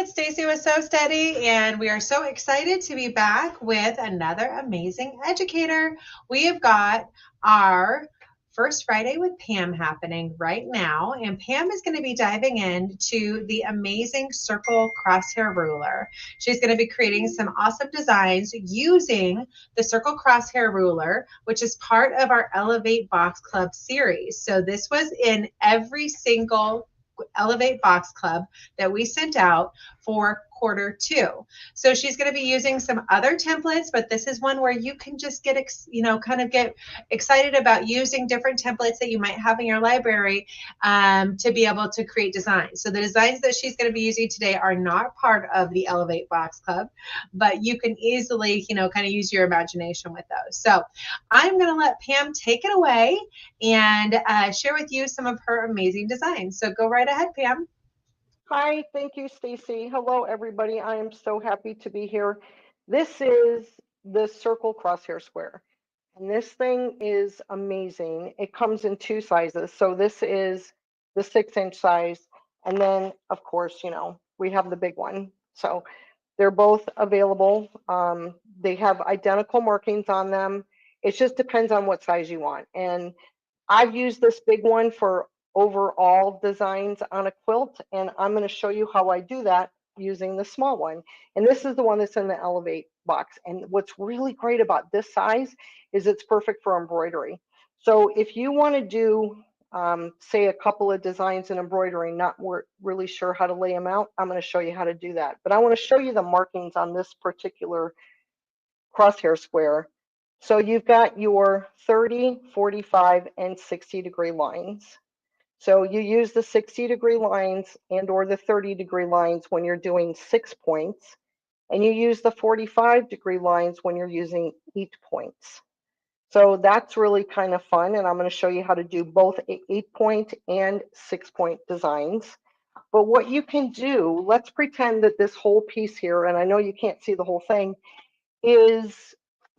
it's Stacy with So Steady, and we are so excited to be back with another amazing educator. We have got our First Friday with Pam happening right now, and Pam is going to be diving into the amazing Circle Crosshair Ruler. She's going to be creating some awesome designs using the Circle Crosshair Ruler, which is part of our Elevate Box Club series. So this was in every single Elevate Box Club that we sent out for quarter 2. So she's going to be using some other templates, but this is one where you can just get, kind of get excited about using different templates that you might have in your library to be able to create designs. So the designs that she's going to be using today are not part of the Elevate Box Club, but you can easily, kind of use your imagination with those. So I'm going to let Pam take it away and share with you some of her amazing designs. So go right ahead, Pam. Hi, thank you, Stacy. Hello, everybody. I am so happy to be here. This is the Circle Crosshair Square, and this thing is amazing. It comes in 2 sizes. So this is the 6-inch size, and then, of course, we have the big one. So they're both available. They have identical markings on them. It just depends on what size you want. And I've used this big one for overall designs on a quilt, and I'm going to show you how I do that using the small one. And this is the one that's in the Elevate box. And what's really great about this size is it's perfect for embroidery. So if you want to do, say, a couple of designs in embroidery, not really sure how to lay them out, I'm going to show you how to do that. But I want to show you the markings on this particular crosshair square. So you've got your 30, 45, and 60-degree lines. So you use the 60-degree lines and or the 30-degree lines when you're doing 6 points, and you use the 45-degree lines when you're using 8 points. So that's really kind of fun, and I'm going to show you how to do both 8-point and 6-point designs. But what you can do, let's pretend that this whole piece here, and I know you can't see the whole thing, is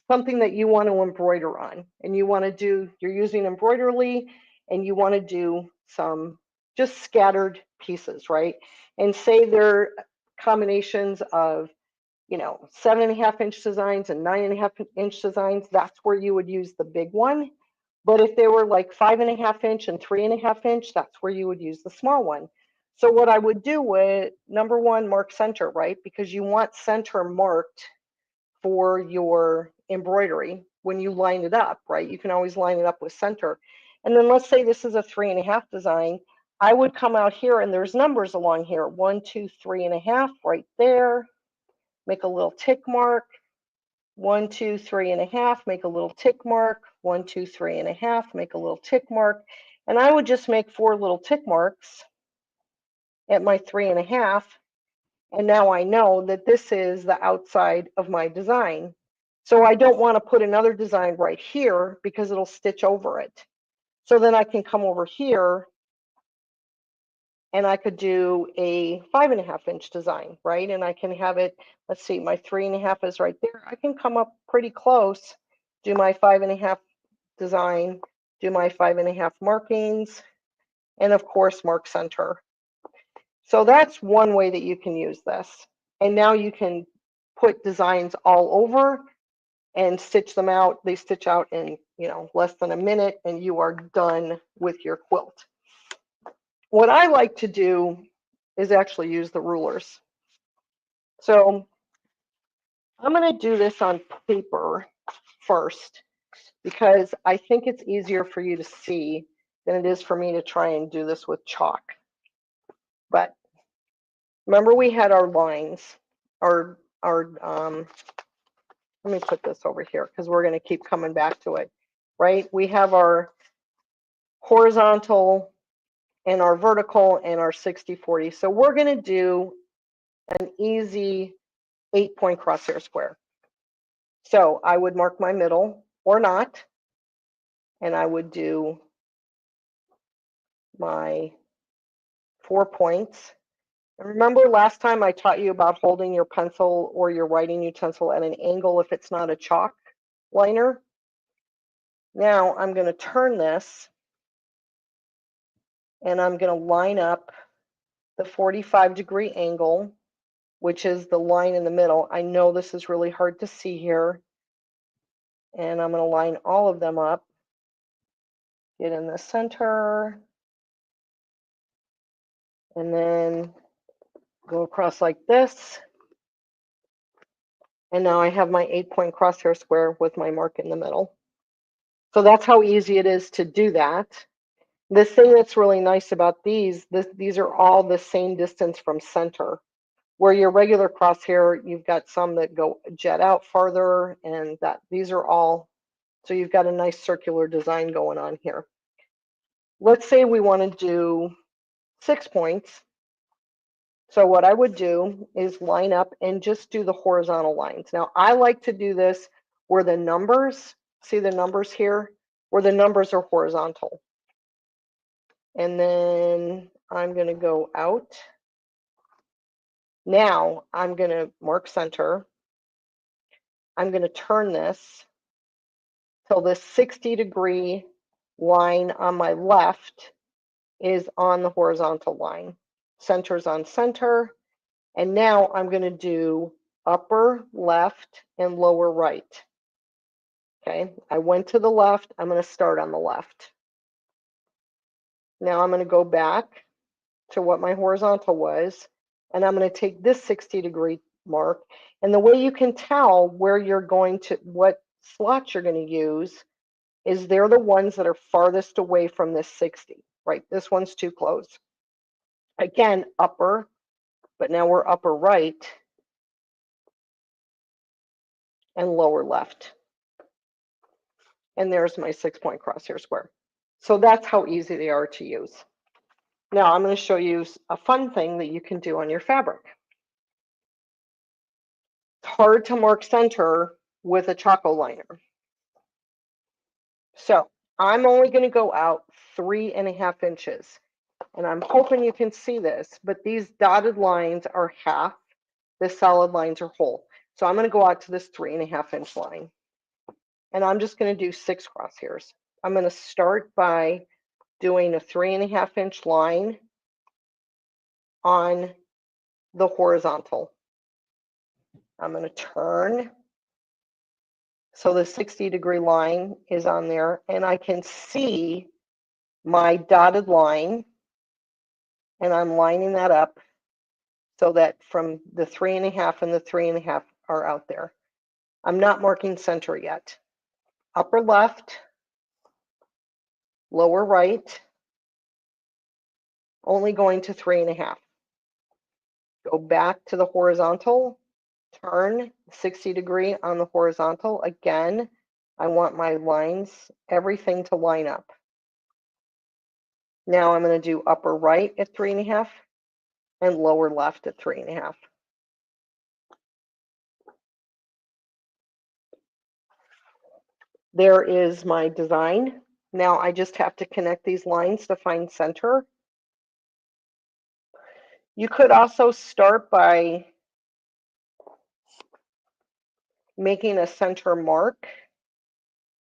something that you want to embroider on, and you want to do, you're using embroidery, and you want to do some just scattered pieces, right? And say they're combinations of 7.5-inch designs and 9.5-inch designs. That's where you would use the big one. But if they were like 5.5-inch and 3.5-inch, that's where you would use the small one. So what I would do with, number one, mark center, right? Because you want center marked for your embroidery when you line it up, right? You can always line it up with center. And then let's say this is a 3.5 design. I would come out here and there's numbers along here. 1, 2, 3.5 right there. Make a little tick mark. 1, 2, 3.5, make a little tick mark. 1, 2, 3.5, make a little tick mark. And I would just make 4 little tick marks at my 3.5. And now I know that this is the outside of my design. So I don't want to put another design right here because it'll stitch over it. So then I can come over here and I could do a 5.5-inch design, right? And I can have it, let's see, my 3.5 is right there. I can come up pretty close, do my 5.5 design, do my 5.5 markings, and of course, mark center. So that's one way that you can use this. And now you can put designs all over and stitch them out. They stitch out in, less than a minute, and you are done with your quilt. What I like to do is actually use the rulers. So I'm going to do this on paper first because I think it's easier for you to see than it is for me to try and do this with chalk. But remember, we had our lines, our let me put this over here because we're going to keep coming back to it, right? We have our horizontal and our vertical and our 60-40. So we're going to do an easy 8-point crosshair square. So I would mark my middle or not, and I would do my 4 points. And remember last time I taught you about holding your pencil or your writing utensil at an angle if it's not a chalk liner? Now I'm going to turn this and I'm going to line up the 45-degree angle which is the line in the middle. I know this is really hard to see here. And I'm going to line all of them up. Get in the center. And then go across like this. And now I have my 8-point crosshair square with my mark in the middle. So that's how easy it is to do that. The thing that's really nice about these are all the same distance from center. Where your regular crosshair, you've got some that go jet out farther, and these are all, so you've got a nice circular design going on here. Let's say we want to do 6 points. So what I would do is line up and just do the horizontal lines. Now I like to do this where the numbers, see the numbers here, where the numbers are horizontal. And then I'm going to go out. Now I'm going to mark center. I'm going to turn this till the 60-degree line on my left is on the horizontal line. Center's on center. And now I'm going to do upper left and lower right. Okay, I went to the left. I'm going to start on the left. Now I'm going to go back to what my horizontal was, and I'm going to take this 60-degree mark. And the way you can tell where you're going to, what slots you're going to use, is they're the ones that are farthest away from this 60, right? This one's too close. Again, upper, but now we're upper right and lower left. And there's my 6-point crosshair square. So that's how easy they are to use. Now I'm going to show you a fun thing that you can do on your fabric. It's hard to mark center with a Choco liner. So I'm only going to go out 3.5 inches. And I'm hoping you can see this, but these dotted lines are half, the solid lines are whole. So I'm going to go out to this 3.5-inch line. And I'm just going to do 6 crosshairs. I'm going to start by doing a 3.5-inch line on the horizontal. I'm going to turn. So the 60-degree line is on there, and I can see my dotted line, and I'm lining that up so that from the 3.5 and the 3.5 are out there. I'm not marking center yet. Upper left, lower right, only going to 3.5. Go back to the horizontal, turn 60-degree on the horizontal. Again, I want my lines, everything to line up. Now I'm going to do upper right at 3.5 and lower left at 3.5. There is my design. Now I just have to connect these lines to find center. You could also start by making a center mark,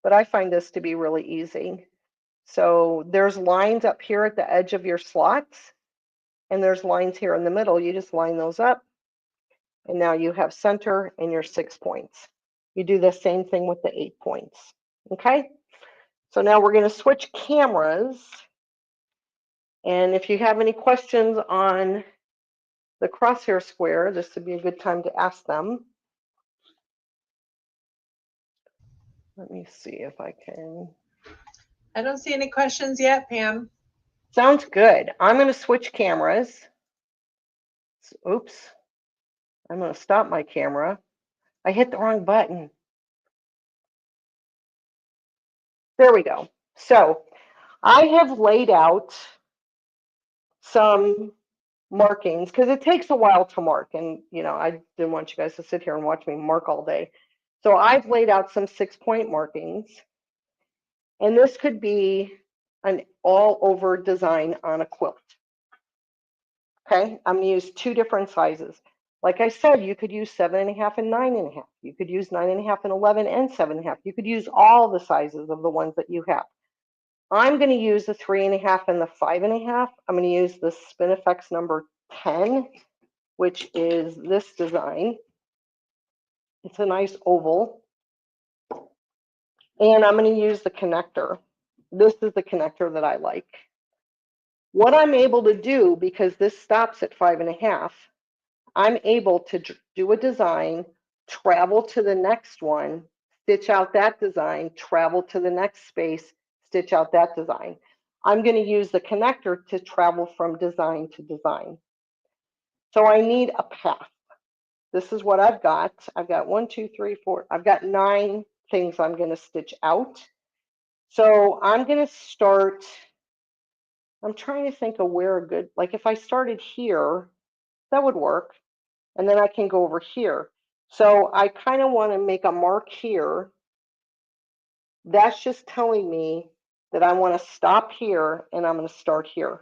but I find this to be really easy. So there's lines up here at the edge of your slots, and there's lines here in the middle. You just line those up, and now you have center and your 6 points. You do the same thing with the 8 points. Okay, so now we're going to switch cameras, and if you have any questions on the crosshair square, this would be a good time to ask them. Let me see if I can. I don't see any questions yet, Pam. Sounds good. I'm going to switch cameras. Oops. I'm going to stop my camera. I hit the wrong button. There we go. So I have laid out some markings because it takes a while to mark, and I didn't want you guys to sit here and watch me mark all day. So I've laid out some 6-point markings, and this could be an all over design on a quilt. Okay, I'm going to use 2 different sizes. Like I said, you could use 7.5 and 9.5. You could use 9.5 and 11 and 7.5. You could use all the sizes of the ones that you have. I'm going to use the 3.5 and the 5.5. I'm going to use the Spinifex number 10, which is this design. It's a nice oval. And I'm going to use the connector. This is the connector that I like. What I'm able to do, because this stops at 5.5, I'm able to do a design, travel to the next one, stitch out that design, travel to the next space, stitch out that design. I'm going to use the connector to travel from design to design. So I need a path. This is what I've got. I've got 1, 2, 3, 4. I've got 9 things I'm going to stitch out. So I'm going to start, I'm trying to think of where a good, like if I started here, that would work. And then I can go over here. So I kind of want to make a mark here. That's just telling me that I want to stop here and I'm going to start here.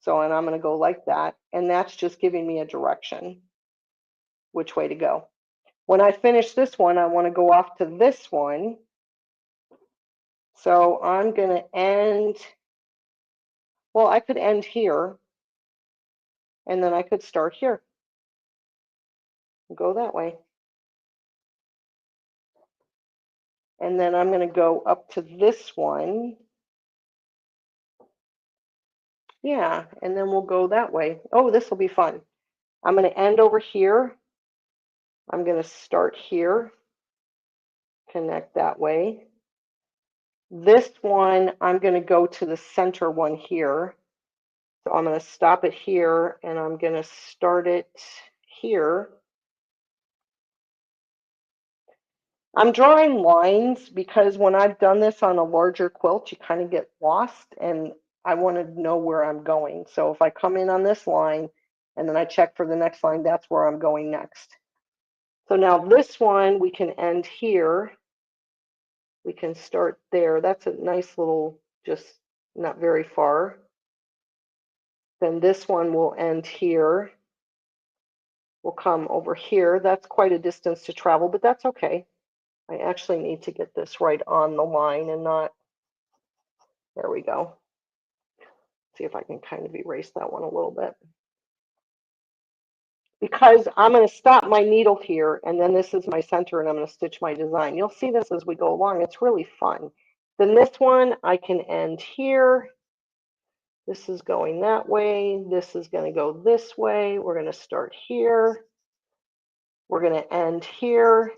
So, and I'm going to go like that. And that's just giving me a direction, which way to go. When I finish this one, I want to go off to this one. So I'm going to end, well, I could end here. And then I could start here. Go that way. And then I'm going to go up to this one. Yeah, and then we'll go that way. Oh, this will be fun. I'm going to end over here. I'm going to start here, connect that way. This one, I'm going to go to the center one here. So I'm going to stop it here and I'm going to start it here. I'm drawing lines because when I've done this on a larger quilt, you kind of get lost and I want to know where I'm going. So if I come in on this line and then I check for the next line, that's where I'm going next. So now this one, we can end here. We can start there. That's a nice little, just not very far. Then this one will end here. We'll come over here. That's quite a distance to travel, but that's okay. I actually need to get this right on the line and not, there we go. See if I can kind of erase that one a little bit. Because I'm going to stop my needle here, and then this is my center, and I'm going to stitch my design. You'll see this as we go along. It's really fun. Then this one, I can end here. This is going that way. This is going to go this way. We're going to start here. We're going to end here.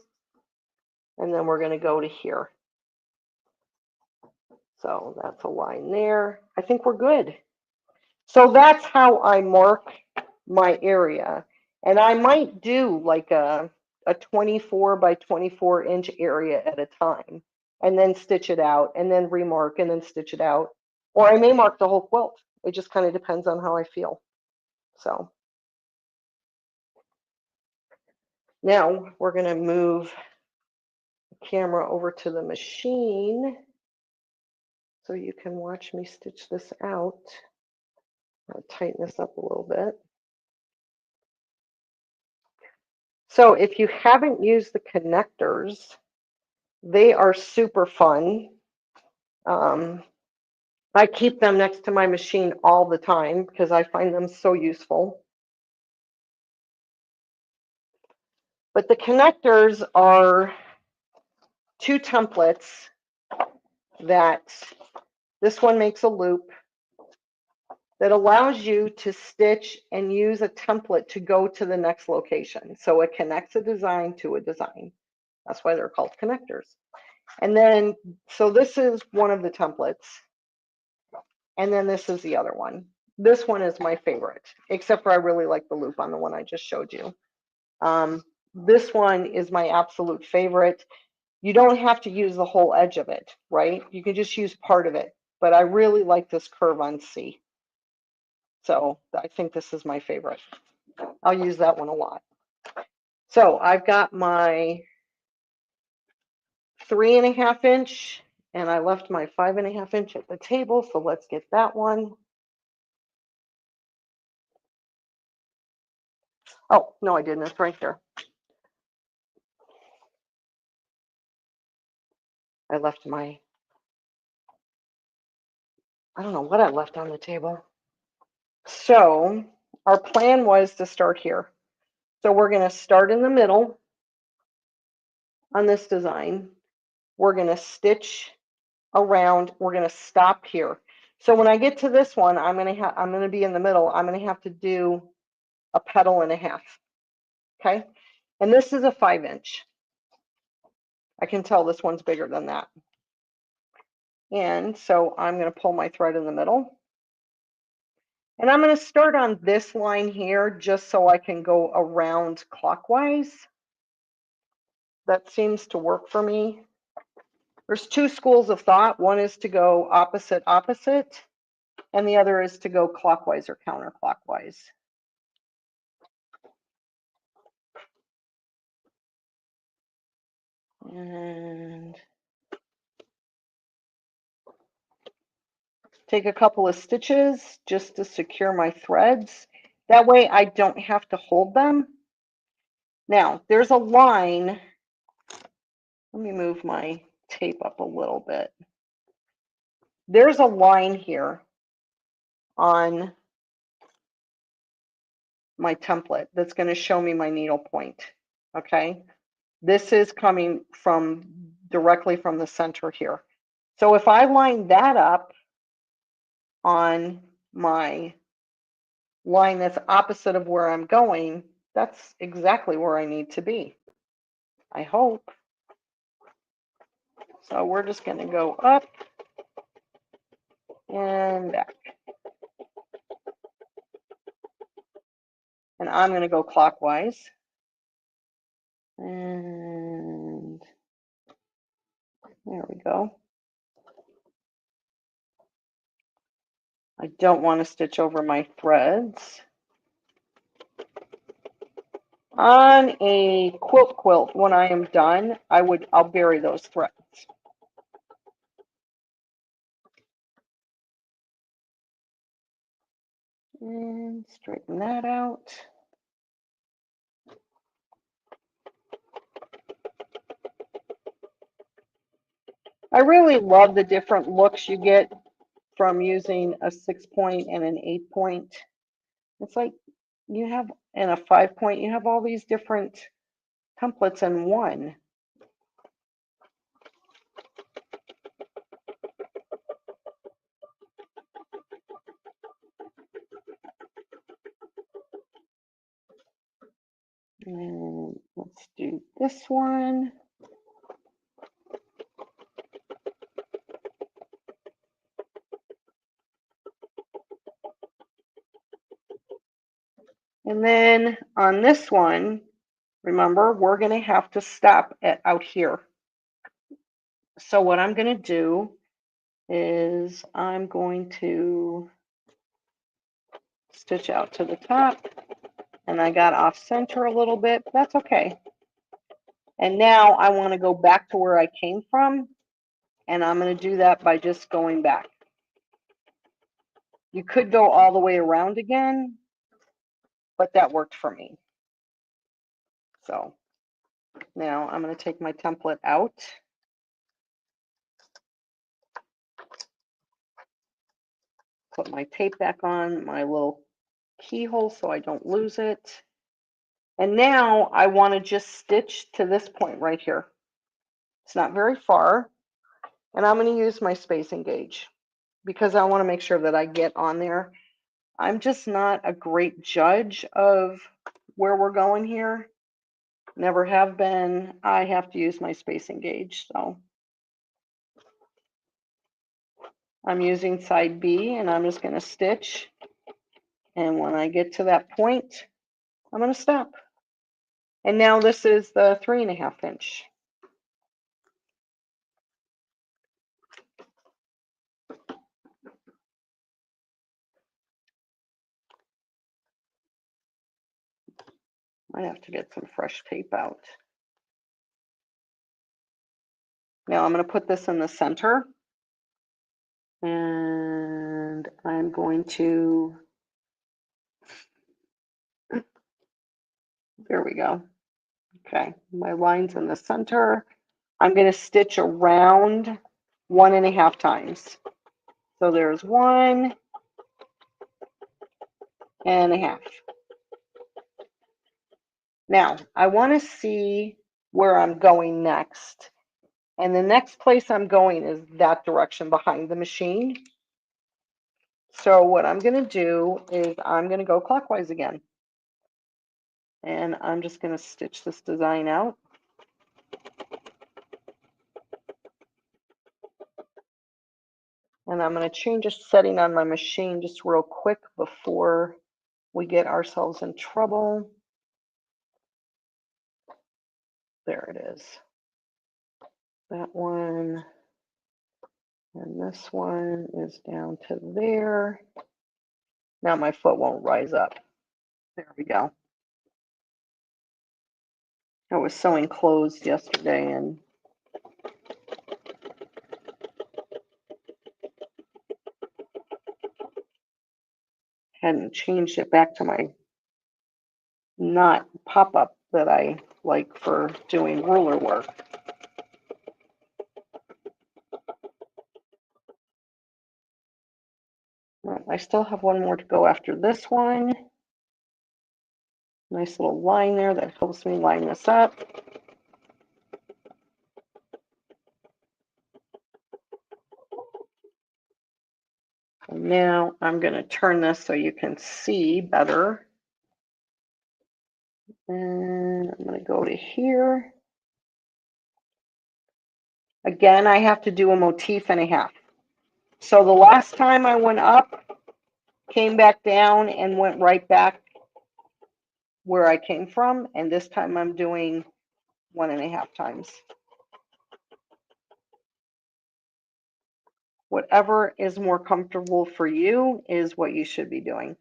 And then we're going to go to here. So that's a line there. I think we're good. So that's how I mark my area. And I might do like a 24 by 24 inch area at a time and then stitch it out and then remark and then stitch it out. Or I may mark the whole quilt. It just kind of depends on how I feel. So now we're going to move the camera over to the machine so you can watch me stitch this out. I'll tighten this up a little bit. So if you haven't used the connectors, they are super fun. I keep them next to my machine all the time because I find them so useful. But the connectors are 2 templates that this one makes a loop that allows you to stitch and use a template to go to the next location. So it connects a design to a design. That's why they're called connectors. And then, so this is one of the templates. And then this is the other one. This one is my favorite, except for I really like the loop on the one I just showed you. This one is my absolute favorite. You don't have to use the whole edge of it, right? You can just use part of it. But I really like this curve on C. So I think this is my favorite. I'll use that one a lot. So I've got my 3.5 inch and I left my 5.5 inch at the table. So let's get that one. Oh, no, I didn't. It's right there. I left my, I don't know what I left on the table. So Our plan was to start here. So we're going to start in the middle on this design. We're going to stitch around. We're going to stop here. So when I get to this one, I'm going to be in the middle. I'm going to have to do a petal and a half. Okay. And this is a 5-inch. I can tell this one's bigger than that. And so I'm going to pull my thread in the middle. And I'm going to start on this line here just so I can go around clockwise. That seems to work for me. There's two schools of thought. One is to go opposite, opposite, and the other is to go clockwise or counterclockwise. And take a couple of stitches just to secure my threads. That way I don't have to hold them. Now, there's a line. Let me move my tape up a little bit. There's a line here on my template that's going to show me my needle point. Okay. This is coming from directly from the center here. So if I line that up on my line that's opposite of where I'm going, that's exactly where I need to be. I hope. So we're just going to go up and back. And I'm going to go clockwise. And there we go. I don't want to stitch over my threads. On a quilt, when I am done, I'll bury those threads. And straighten that out. I really love the different looks you get from using a 6-point and an 8-point. It's like you have, and a 5-point, you have all these different templates in one. And let's do this one. And then on this one, remember, we're going to have to stop out here. So what I'm going to do is I'm going to stitch out to the top, and I got off center a little bit. That's okay. And now I want to go back to where I came from, and I'm going to do that by just going back. You could go all the way around again, but that worked for me. So now I'm going to take my template out. Put my tape back on my little keyhole so I don't lose it. And now I want to just stitch to this point right here. It's not very far. And I'm going to use my spacing gauge because I want to make sure that I get on there. I'm just not a great judge of where we're going here. Never have been. I have to use my spacing gauge. So I'm using side B, and I'm just going to stitch. And when I get to that point, I'm going to stop. And now this is the 3.5 inch. I have to get some fresh tape out. Now I'm going to put this in the center. And I'm going to, there we go. Okay, my line's in the center. I'm going to stitch around 1.5 times. So there's 1, and a half. Now, I want to see where I'm going next. And the next place I'm going is that direction behind the machine. So what I'm going to do is I'm going to go clockwise again. And I'm just going to stitch this design out. And I'm going to change a setting on my machine just real quick before we get ourselves in trouble. There it is. That one. And this one is down to there. Now my foot won't rise up. There we go. I was sewing clothes yesterday and hadn't changed it back to my knot pop-up that I like for doing ruler work. Well, I still have one more to go after this one. Nice little line there that helps me line this up. And now I'm going to turn this so you can see better. And I'm going to go to here. Again, I have to do a motif and a half. So the last time I went up, came back down, and went right back where I came from. And this time I'm doing 1.5 times. Whatever is more comfortable for you is what you should be doing.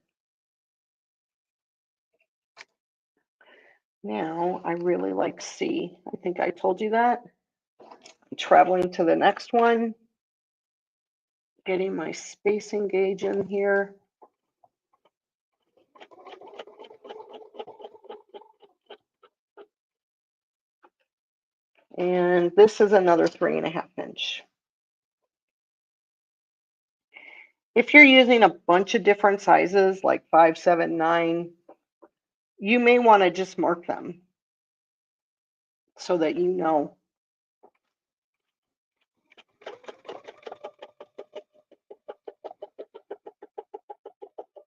Now, I really like C. I think I told you that. I'm traveling to the next one, getting my spacing gauge in here. And this is another 3.5 inch. If you're using a bunch of different sizes, like 5, 7, 9, you may want to just mark them so that you know.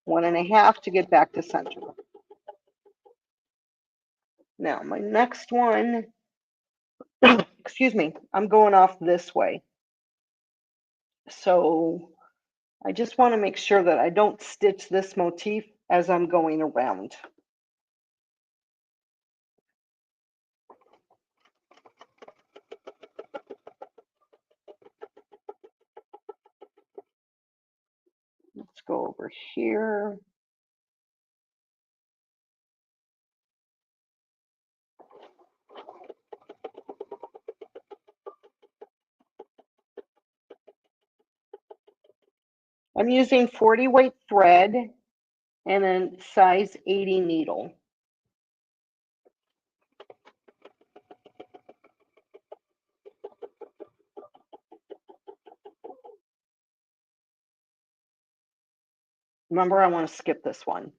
One and a half to get back to center. Now, my next one, excuse me, I'm going off this way. So I just want to make sure that I don't stitch this motif as I'm going around. Let's go over here. I'm using 40 weight thread and a size 80 needle. Remember, I want to skip this one.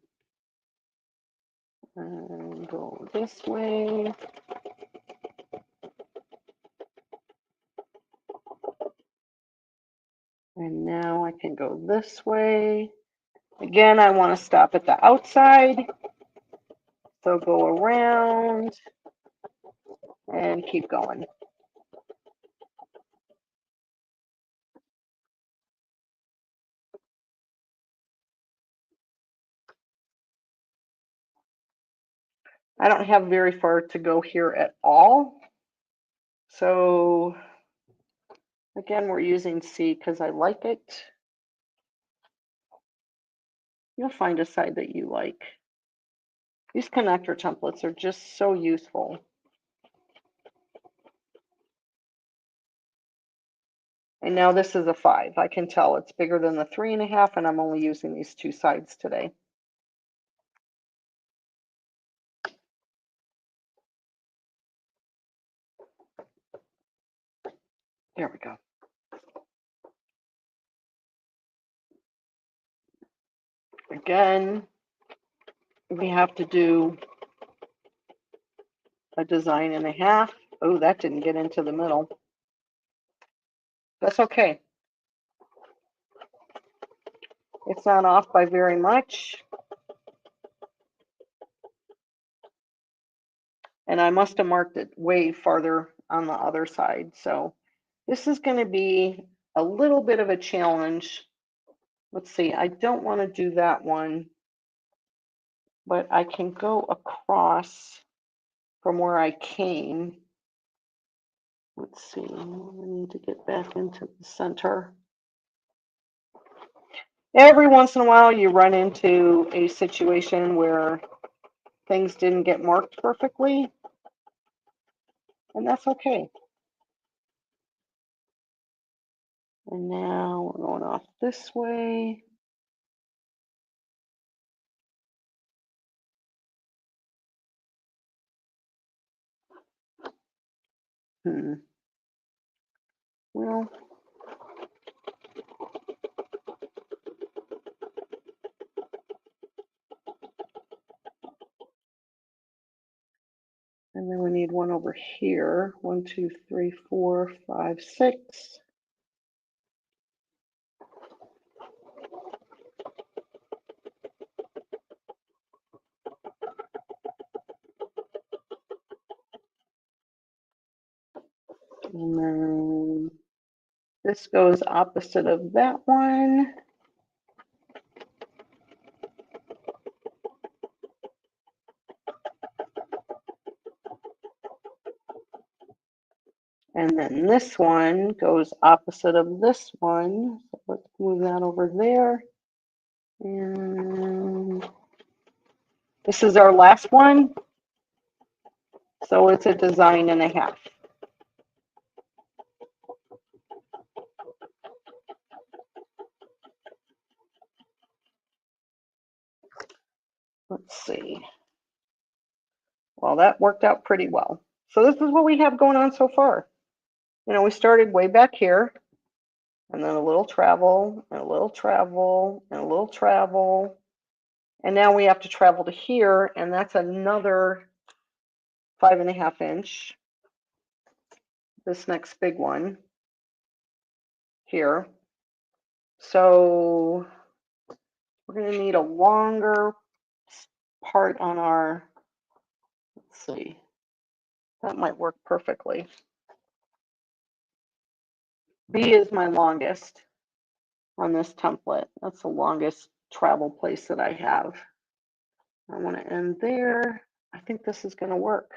And go this way. And now I can go this way. Again, I want to stop at the outside. So go around and keep going. I don't have very far to go here at all. So again, we're using C because I like it. You'll find a side that you like. These connector templates are just so useful. And now this is a 5. I can tell it's bigger than the 3.5, and I'm only using these 2 sides today. There we go. Again, we have to do a design and a half. Oh, that didn't get into the middle. That's okay. It's not off by very much. And I must have marked it way farther on the other side. So this is going to be a little bit of a challenge. Let's see, I don't want to do that one, but I can go across from where I came. Let's see, I need to get back into the center. Every once in a while, you run into a situation where things didn't get marked perfectly, and that's okay. And now we're going off this way. Well, and then we need one over here. 1, 2, 3, 4, 5, 6. And then this goes opposite of that one. And then this one goes opposite of this one. So let's move that over there. And this is our last one. So it's a design and a half. Let's see. Well, that worked out pretty well. So this is what we have going on so far. You know, we started way back here, and then a little travel, and a little travel, and a little travel. And now we have to travel to here, and that's another 5.5 inch. This next big one here. So we're going to need a longer part on our, let's see, that might work perfectly. B is my longest on this template. That's the longest travel place that I have. I want to end there. I think this is going to work.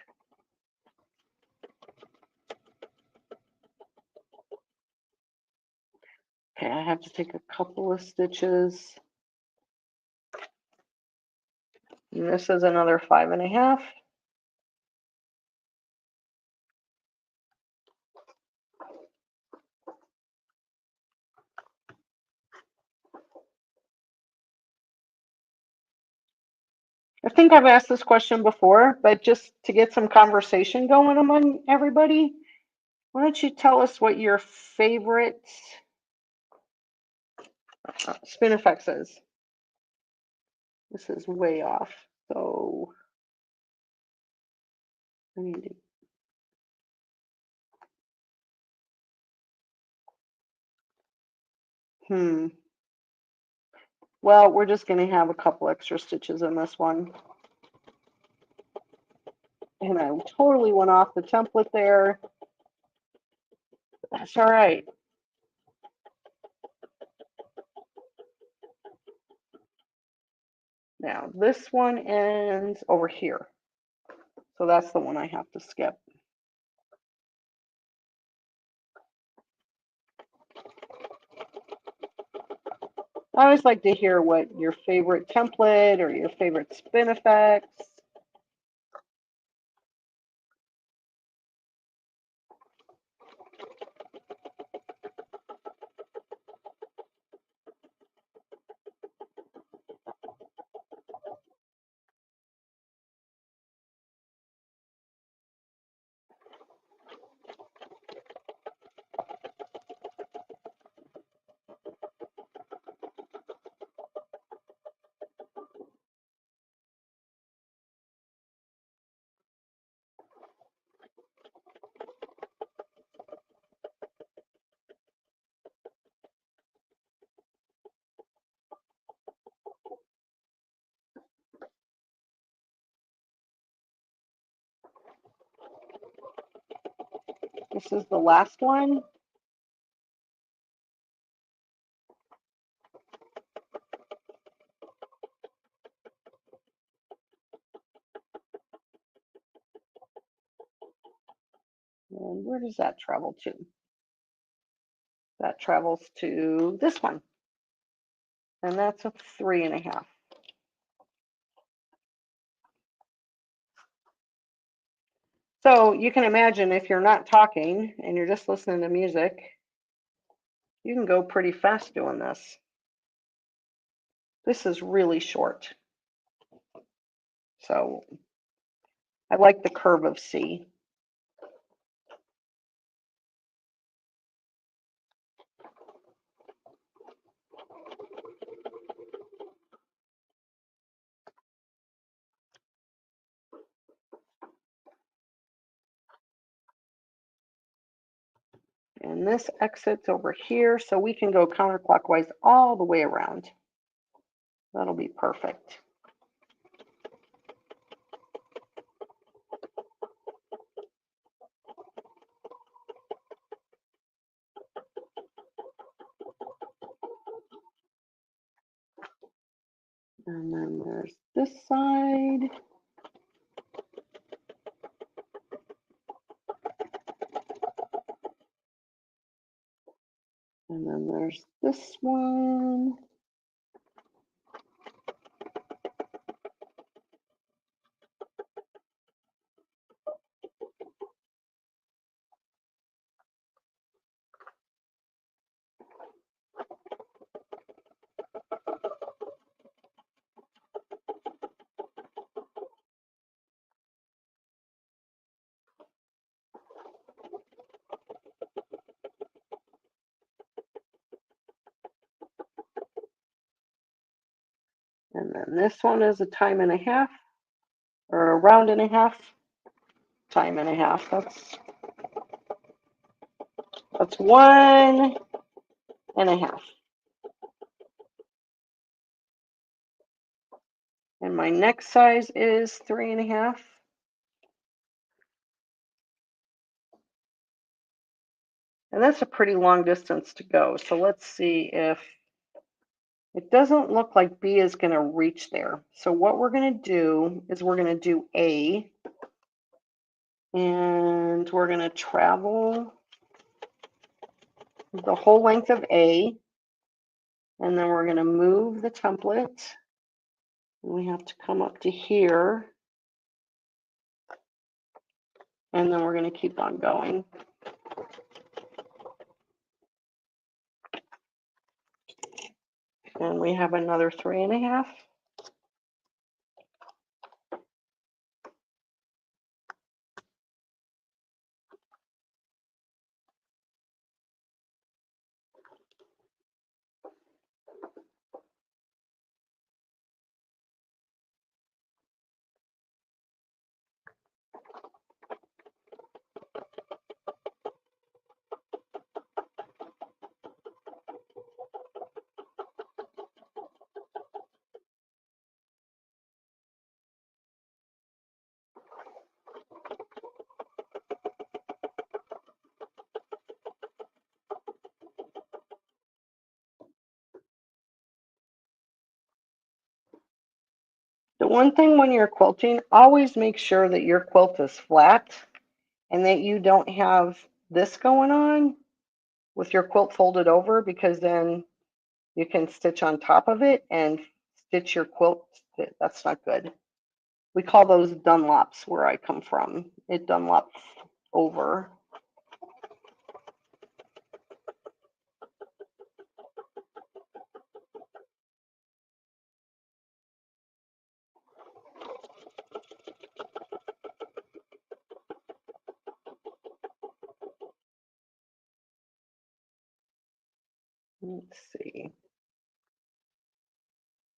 Okay, I have to take a couple of stitches. And this is another 5.5. I think I've asked this question before, but just to get some conversation going among everybody, why don't you tell us what your favorite spinifex is? This is way off, so I need to, well, we're just going to have a couple extra stitches in this one. And I totally went off the template there. That's all right. Now this one ends over here. So that's the one I have to skip. I always like to hear what your favorite template or your favorite spinifex. This is the last one. And where does that travel to? That travels to this one. And that's a 3.5. So you can imagine if you're not talking and you're just listening to music, you can go pretty fast doing this. This is really short. So I like the curve of C. And this exits over here, so we can go counterclockwise all the way around. That'll be perfect. And then there's this side. And then there's this one. And then this one is a time and a half, or a round and a half, time and a half. That's 1.5. And my next size is 3.5. And that's a pretty long distance to go. So let's see if it doesn't look like B is going to reach there. So what we're going to do is we're going to do A, and we're going to travel the whole length of A, and then we're going to move the template. And we have to come up to here, and then we're going to keep on going. And we have another 3.5. The one thing when you're quilting, always make sure that your quilt is flat and that you don't have this going on with your quilt folded over, because then you can stitch on top of it and stitch your quilt. That's not good. We call those Dunlops where I come from. It Dunlops over. Let's see.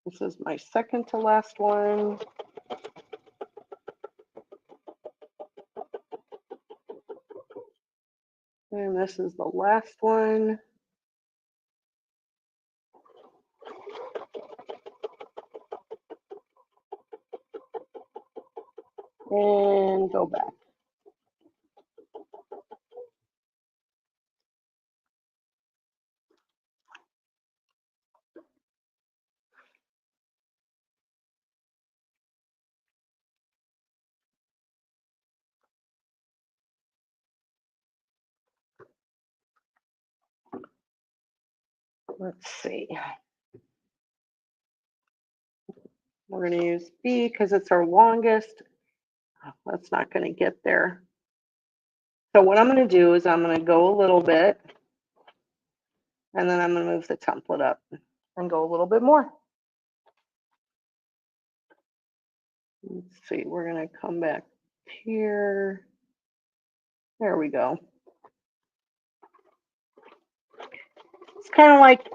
This is my second to last one. And this is the last one. And go back. Let's see. We're going to use B because it's our longest. That's not going to get there. So what I'm going to do is I'm going to go a little bit, and then I'm going to move the template up and go a little bit more. Let's see, we're going to come back here. There we go. It's kind of like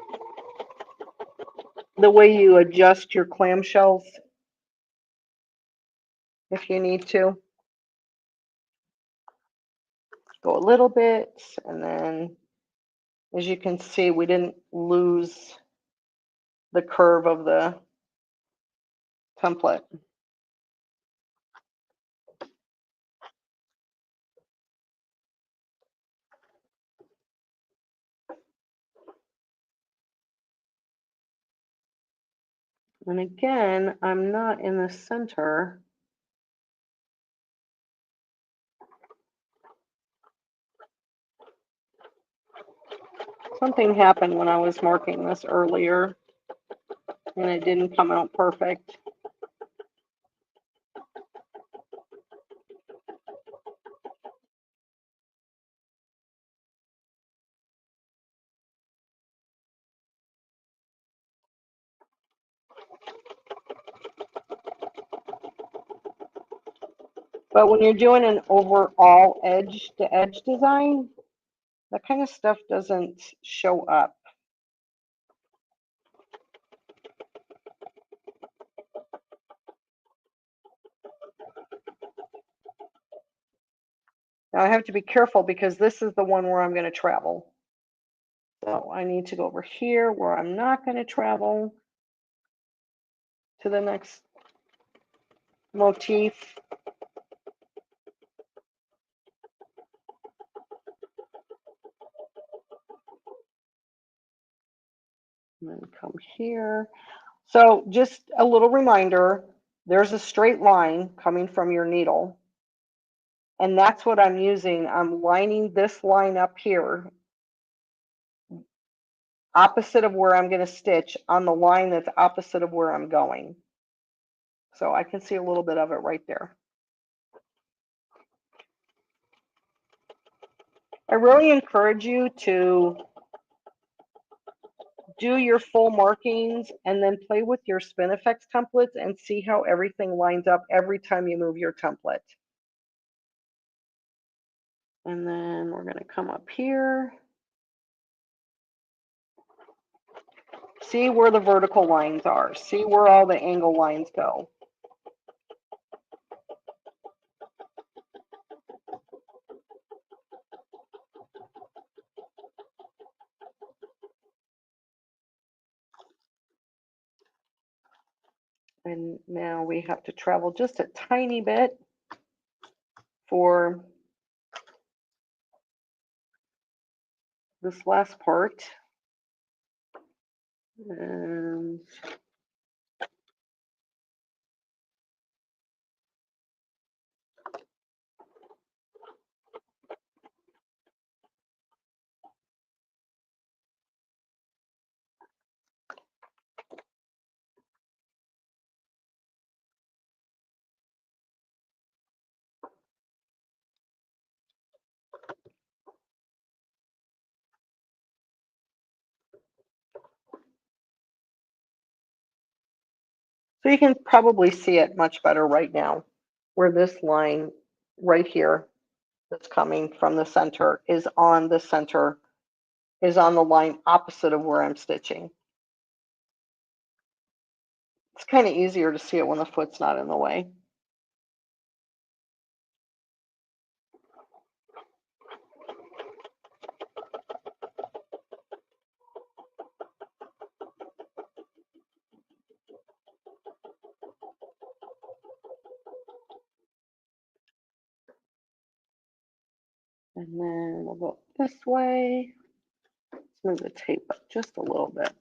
the way you adjust your clamshells if you need to. Go a little bit, and then as you can see, we didn't lose the curve of the template. And again, I'm not in the center. Something happened when I was marking this earlier, and it didn't come out perfect. But when you're doing an overall edge-to-edge design, that kind of stuff doesn't show up. Now I have to be careful because this is the one where I'm going to travel. So I need to go over here where I'm not going to travel to the next motif. And then come here. So just a little reminder, there's a straight line coming from your needle. And that's what I'm using. I'm lining this line up here, opposite of where I'm going to stitch, on the line that's opposite of where I'm going. So I can see a little bit of it right there. I really encourage you to do your full markings and then play with your Spinifex templates and see how everything lines up every time you move your template. And then we're going to come up here. See where the vertical lines are. See where all the angle lines go. And now we have to travel just a tiny bit for this last part. And so you can probably see it much better right now, where this line right here that's coming from the center is on the center, is on the line opposite of where I'm stitching. It's kind of easier to see it when the foot's not in the way. And then we'll go this way. Let's move the tape up just a little bit.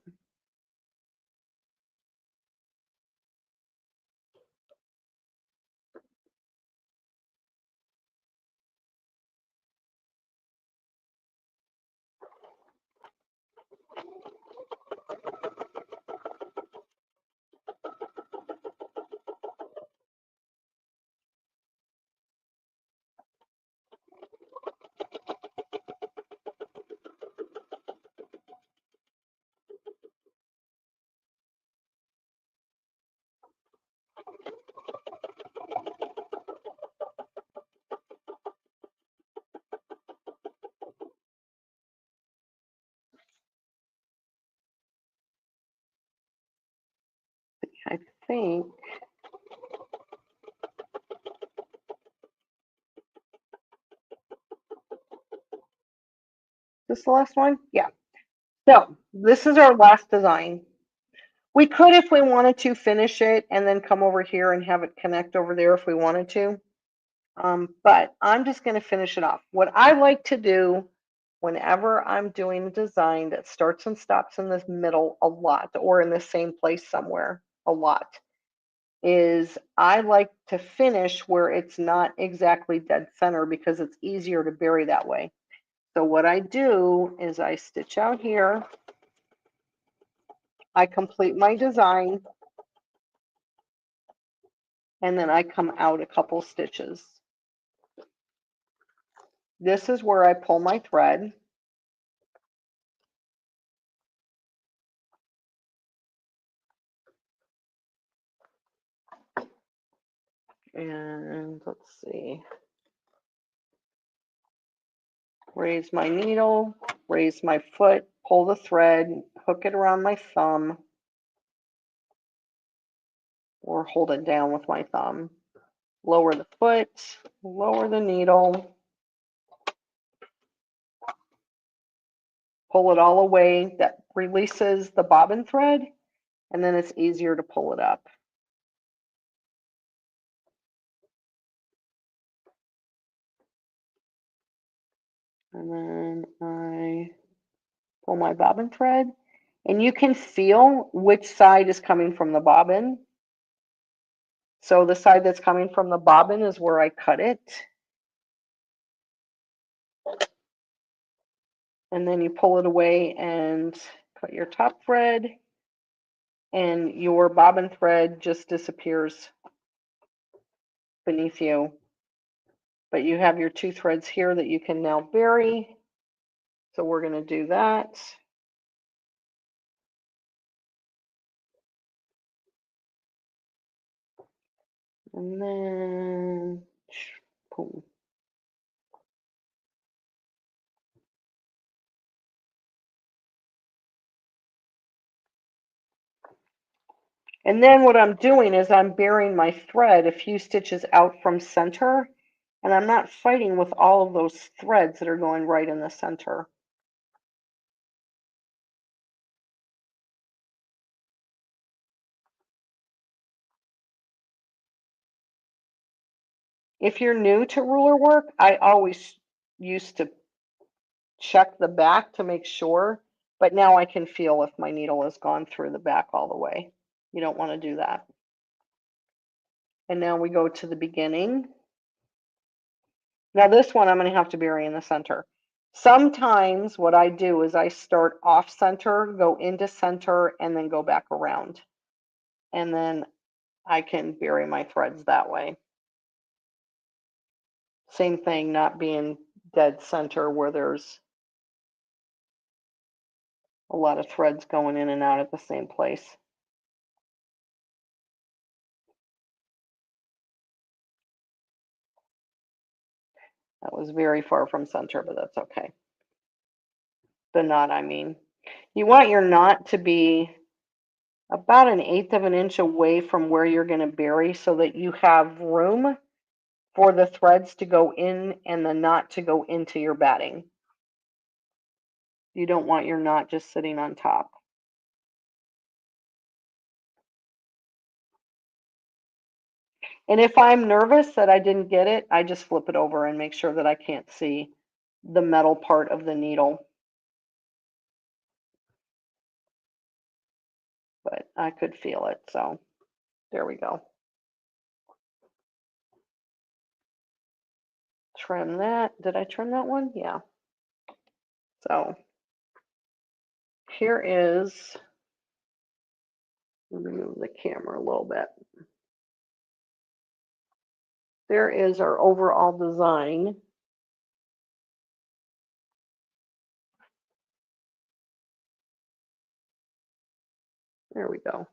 think. Is this the last one? Yeah. So this is our last design. We could, if we wanted to, finish it and then come over here and have it connect over there if we wanted to. But I'm just going to finish it off. What I like to do whenever I'm doing a design that starts and stops in the middle a lot, or in the same place somewhere a lot, is I like to finish where it's not exactly dead center because it's easier to bury that way. So what I do is I stitch out here, I complete my design, and then I come out a couple stitches. This is where I pull my thread. And let's see, raise my needle, raise my foot, pull the thread, hook it around my thumb, or hold it down with my thumb. Lower the foot, lower the needle, pull it all away. That releases the bobbin thread, and then it's easier to pull it up. And then I pull my bobbin thread, and you can feel which side is coming from the bobbin. So the side that's coming from the bobbin is where I cut it. And then you pull it away and cut your top thread, and your bobbin thread just disappears beneath you. But you have your two threads here that you can now bury. So we're going to do that. And then, boom. And then what I'm doing is I'm burying my thread a few stitches out from center, and I'm not fighting with all of those threads that are going right in the center. If you're new to ruler work, I always used to check the back to make sure, but now I can feel if my needle has gone through the back all the way. You don't want to do that. And now we go to the beginning. Now this one I'm going to have to bury in the center. Sometimes what I do is I start off center, go into center, and then go back around. And then I can bury my threads that way. Same thing, not being dead center where there's a lot of threads going in and out at the same place. That was very far from center, but that's okay. The knot, I mean. You want your knot to be about 1/8 of an inch away from where you're going to bury so that you have room for the threads to go in and the knot to go into your batting. You don't want your knot just sitting on top. And if I'm nervous that I didn't get it, I just flip it over and make sure that I can't see the metal part of the needle. But I could feel it, so there we go. Trim that. Did I trim that one? Yeah. So here is, remove the camera a little bit. There is our overall design. There we go.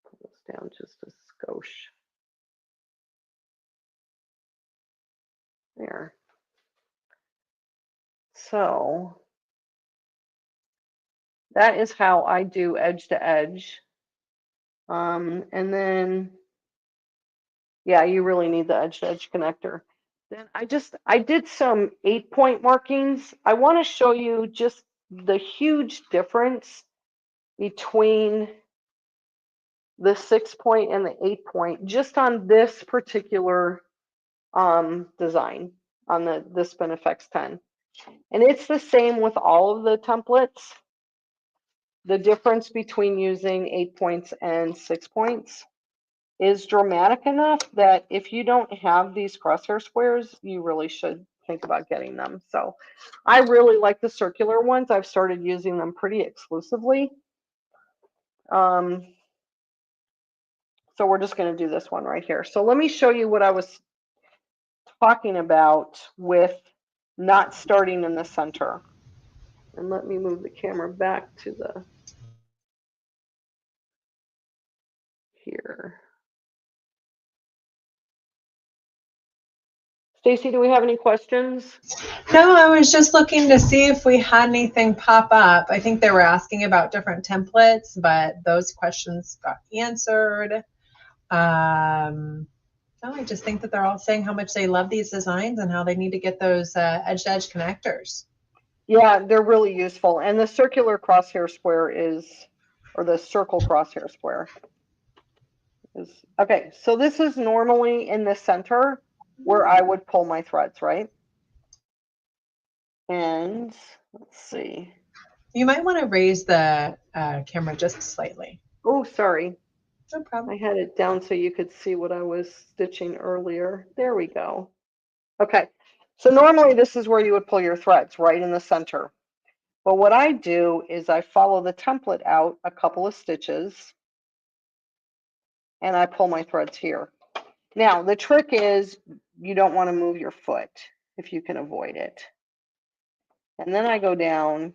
Pull this down just a skosh. There. So that is how I do edge to edge. And then, yeah, you really need the edge-to-edge connector. Then I did some 8-point markings. I want to show you just the huge difference between the 6-point and the 8-point just on this particular design on the Spinifex 10. And it's the same with all of the templates. The difference between using 8 points and 6 points is dramatic enough that if you don't have these crosshair squares, you really should think about getting them. So I really like the circular ones. I've started using them pretty exclusively. So we're just going to do this one right here. So let me show you what I was talking about with not starting in the center. And let me move the camera back to the here. Stacy, do we have any questions? No, I was just looking to see if we had anything pop up. I think they were asking about different templates, but those questions got answered. No, I just think that they're all saying how much they love these designs and how they need to get those edge-to-edge connectors. Yeah, they're really useful. And the circular crosshair square is, or the circle crosshair square is, okay, so this is normally in the center where I would pull my threads, right? And let's see. You might want to raise the camera just slightly. Oh, sorry. No problem. I had it down so you could see what I was stitching earlier. There we go. Okay, so normally this is where you would pull your threads, right in the center. But what I do is I follow the template out a couple of stitches and I pull my threads here. Now, the trick is you don't want to move your foot if you can avoid it. And then I go down,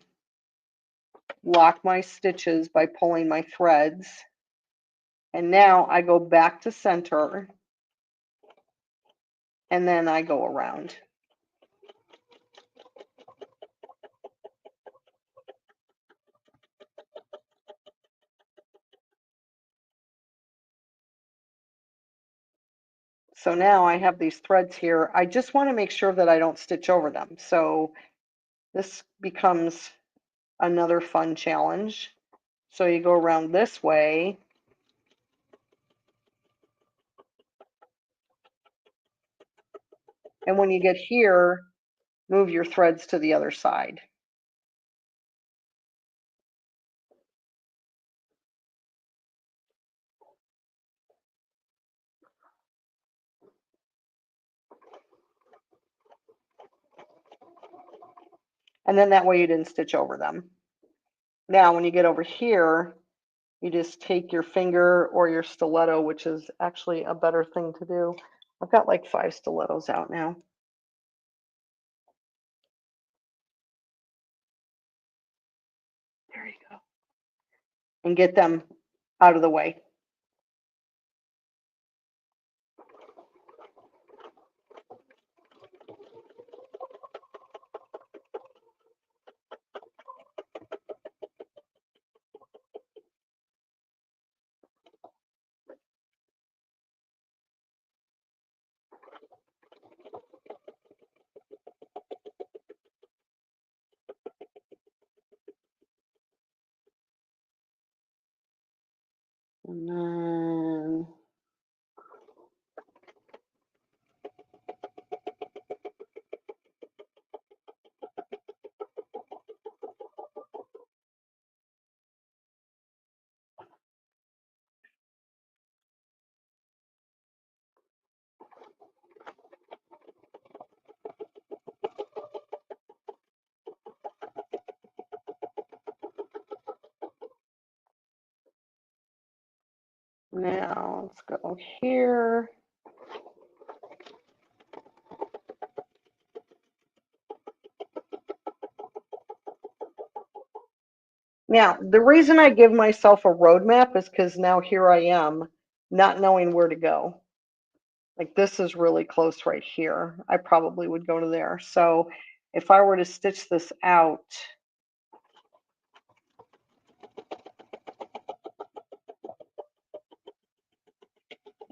lock my stitches by pulling my threads. And now I go back to center and then I go around. So now I have these threads here. I just want to make sure that I don't stitch over them. So this becomes another fun challenge. So you go around this way. And when you get here, move your threads to the other side. And then that way you didn't stitch over them. Now, when you get over here, you just take your finger or your stiletto, which is actually a better thing to do. I've got like 5 stilettos out now. There you go. And get them out of the way. And then now let's go here. Now, the reason I give myself a roadmap is because now here I am not knowing where to go. Like this is really close right here. I probably would go to there. So if I were to stitch this out,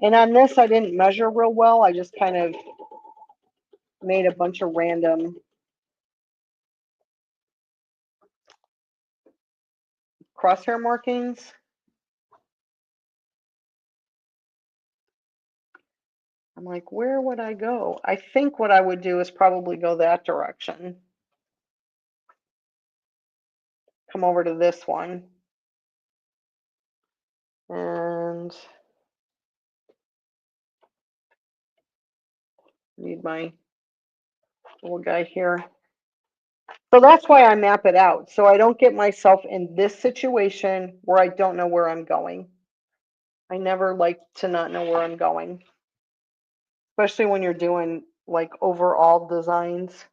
And on this, I didn't measure real well. I just kind of made a bunch of random crosshair markings. I'm like, where would I go? I think what I would do is probably go that direction. Come over to this one. And need my little guy here. So that's why I map it out. So I don't get myself in this situation where I don't know where I'm going. I never like to not know where I'm going, especially when you're doing like overall designs,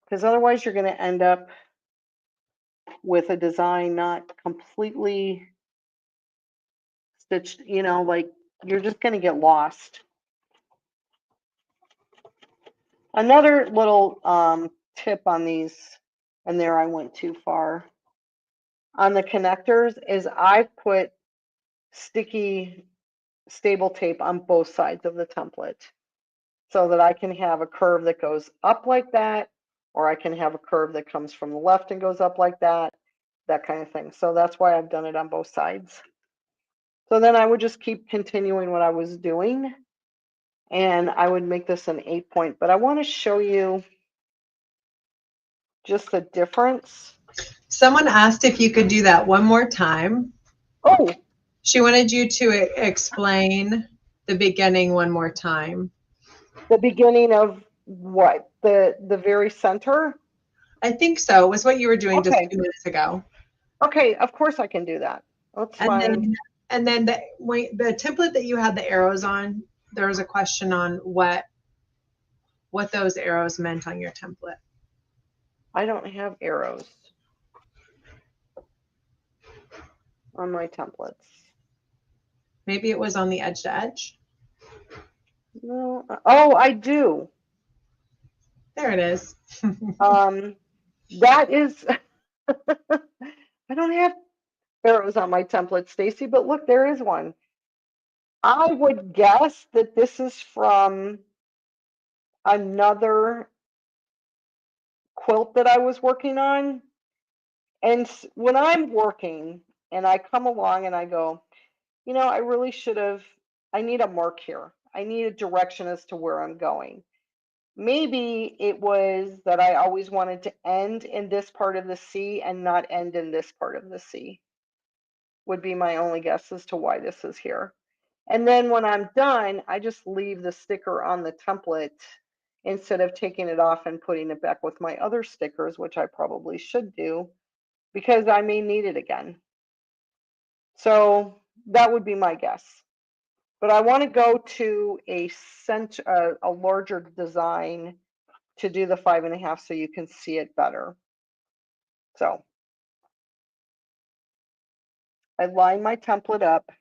because otherwise you're going to end up with a design not completely stitched, you know, like you're just going to get lost. Another little tip on these, and there I went too far, on the connectors is I've put sticky stable tape on both sides of the template so that I can have a curve that goes up like that, or I can have a curve that comes from the left and goes up like that kind of thing. So that's why I've done it on both sides. So then I would just keep continuing what I was doing, and I would make this an 8-point, but I want to show you just the difference. Someone asked if you could do that one more time. Oh, She wanted you to explain the beginning one more time. the beginning of what? The very center? I think so. It was what you were doing just Okay. 2 minutes ago. Okay, of course I can do that. Let's And find. then the template that you had the arrows on, there was a question on what those arrows meant on your template. I don't have arrows on my templates. Maybe it was on the edge to edge. No. Oh, I do. There it is. That is. I don't have arrows on my template, Stacy, but look, there is one. I would guess that this is from another quilt that I was working on. And when I'm working and I come along and I go, you know, I really should have, I need a mark here. I need a direction as to where I'm going. Maybe it was that I always wanted to end in this part of the C and not end in this part of the C, would be my only guess as to why this is here. And then when I'm done, I just leave the sticker on the template instead of taking it off and putting it back with my other stickers, which I probably should do because I may need it again. So that would be my guess. But I want to go to a larger design to do the 5.5 so you can see it better. So I line my template up.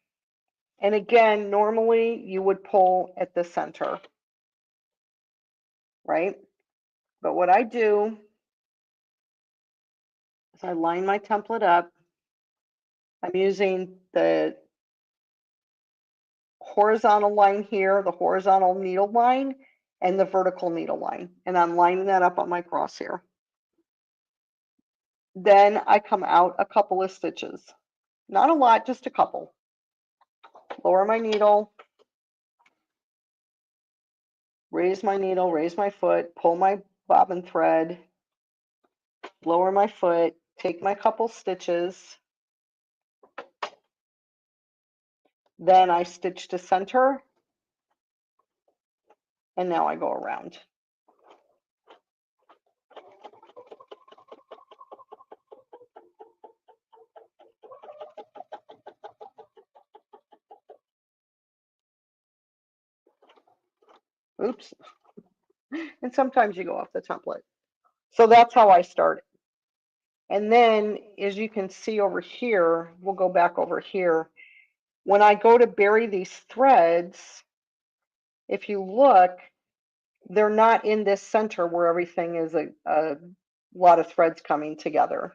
And again, normally you would pull at the center, right? But what I do is I line my template up. I'm using the horizontal line here, the horizontal needle line, and the vertical needle line. And I'm lining that up on my crosshair. Then I come out a couple of stitches. Not a lot, just a couple. Lower my needle, raise my needle, raise my foot, pull my bobbin thread, lower my foot, take my couple stitches. Then I stitch to center, and now I go around. Oops. And sometimes you go off the template. So that's how I started. And then, as you can see over here, we'll go back over here. When I go to bury these threads, if you look, they're not in this center where everything is a lot of threads coming together.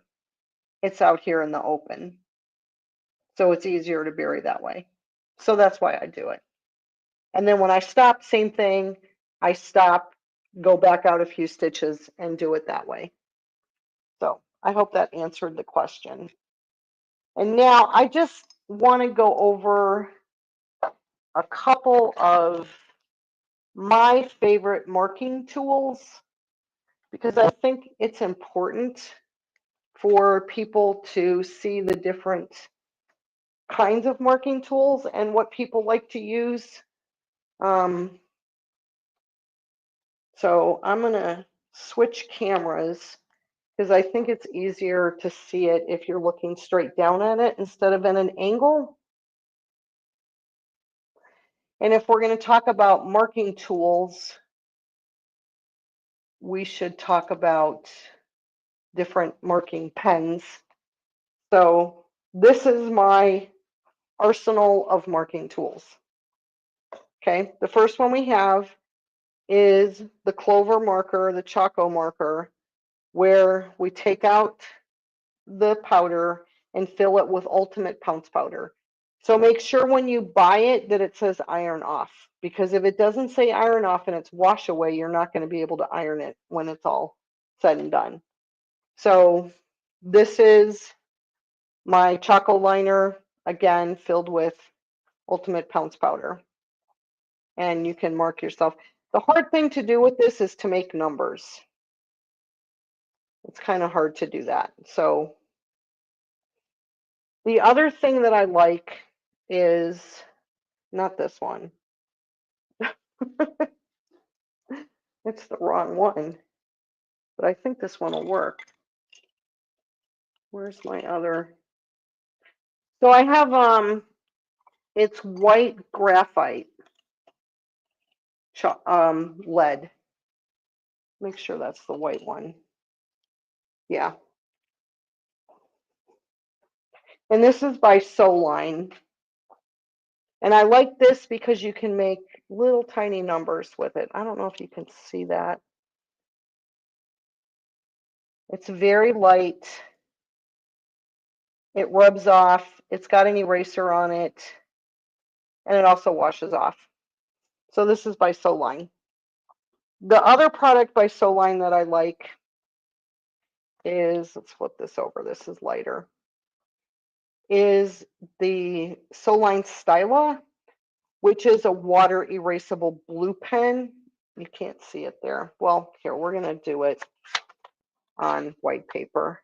It's out here in the open. So it's easier to bury that way. So that's why I do it. And then when I stop, same thing. I stop, go back out a few stitches and do it that way. So I hope that answered the question. And now I just want to go over a couple of my favorite marking tools because I think it's important for people to see the different kinds of marking tools and what people like to use. So I'm going to switch cameras because I think it's easier to see it if you're looking straight down at it instead of in an angle. And if we're going to talk about marking tools, we should talk about different marking pens. So this is my arsenal of marking tools. Okay, the first one we have is the Clover marker, the Choco marker, where we take out the powder and fill it with Ultimate Pounce powder. So make sure when you buy it that it says iron off, because if it doesn't say iron off and it's wash away, you're not going to be able to iron it when it's all said and done. So this is my Choco liner, again, filled with Ultimate Pounce powder. And you can mark yourself. The hard thing to do with this is to make numbers. It's kind of hard to do that. So the other thing that I like is not this one. It's the wrong one, but I think this one will work. Where's my other? So I have it's white graphite lead. Make sure that's the white one. Yeah. And this is by Soline. And I like this because you can make little tiny numbers with it. I don't know if you can see that. It's very light. It rubs off. It's got an eraser on it. And it also washes off. So this is by Soline. The other product by Soline that I like is, let's flip this over, this is lighter, is the Soline Styla, which is a water erasable blue pen. You can't see it there. Well, here, we're going to do it on white paper.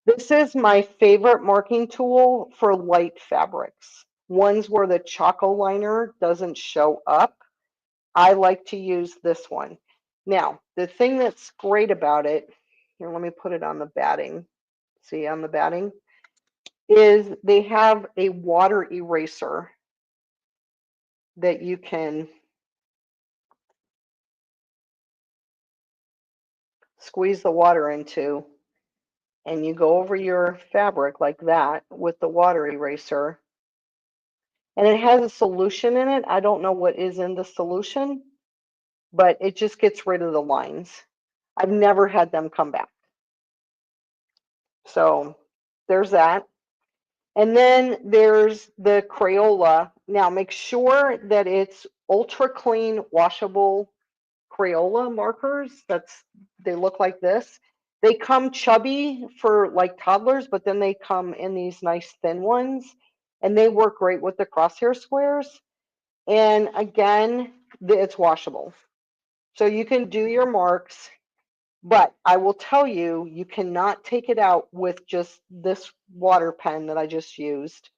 This is my favorite marking tool for light fabrics, ones where the Choco liner doesn't show up. I like to use this one. Now, the thing that's great about it, here, let me put it on the batting. See, on the batting, is they have a water eraser that you can squeeze the water into, and you go over your fabric like that with the water eraser. And it has a solution in it. I don't know what is in the solution, but it just gets rid of the lines. I've never had them come back. So there's that. And then there's the Crayola. Now make sure that it's ultra clean washable Crayola markers. They look like this. They come chubby for like toddlers, but then they come in these nice thin ones, and they work great with the crosshair squares. And again, it's washable. So you can do your marks, but I will tell you, you cannot take it out with just this water pen that I just used.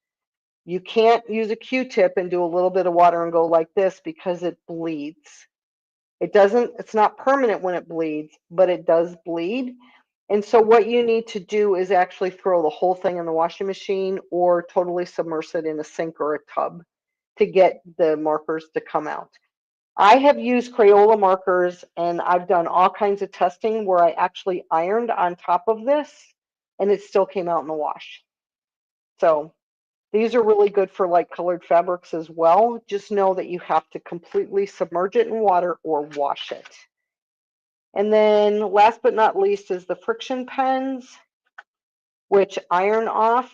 You can't use a Q-tip and do a little bit of water and go like this because it bleeds. It's not permanent when it bleeds, but it does bleed. And so what you need to do is actually throw the whole thing in the washing machine or totally submerge it in a sink or a tub to get the markers to come out. I have used Crayola markers and I've done all kinds of testing where I actually ironed on top of this and it still came out in the wash. So these are really good for light colored fabrics as well. Just know that you have to completely submerge it in water or wash it. And then last but not least is the friction pens, which iron off.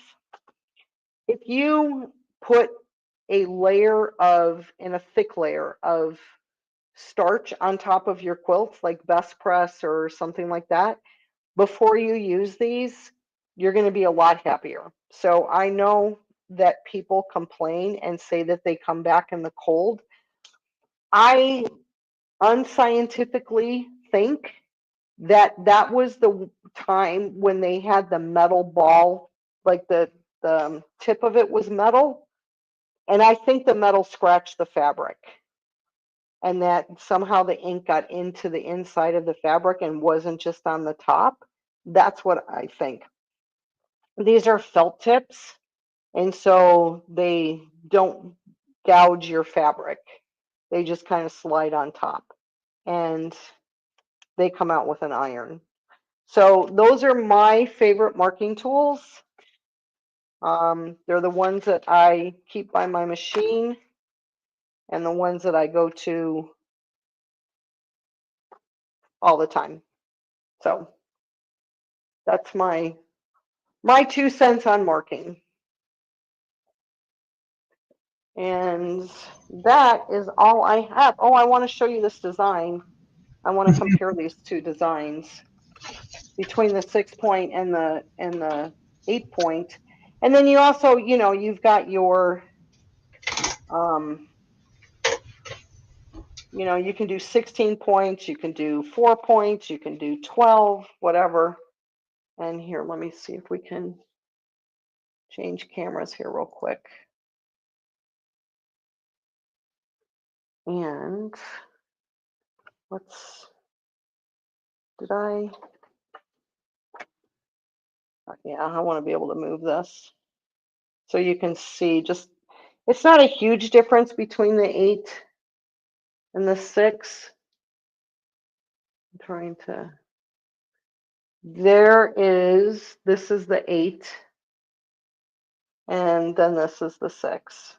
If you put a layer of, and a thick layer of starch on top of your quilts, like Best Press or something like that, before you use these, you're going to be a lot happier. So I know that people complain and say that they come back in the cold. I unscientifically think that that was the time when they had the metal ball, like the tip of it was metal, and I think the metal scratched the fabric, and that somehow the ink got into the inside of the fabric and wasn't just on the top. That's what I think. These are felt tips, and so they don't gouge your fabric. They just kind of slide on top, and they come out with an iron. So those are my favorite marking tools. They're the ones that I keep by my machine and the ones that I go to all the time. So that's my 2 cents on marking. And that is all I have. Oh, I want to show you this design. I want to compare these two designs between the 6-point and the 8-point. And then you also, you've got your you can do 16 points, you can do 4 points, you can do 12, whatever. And here, let me see if we can change cameras here real quick. And yeah, I want to be able to move this. So you can see it's not a huge difference between the 8 and the 6. I'm trying to, this is the 8, and then this is the 6.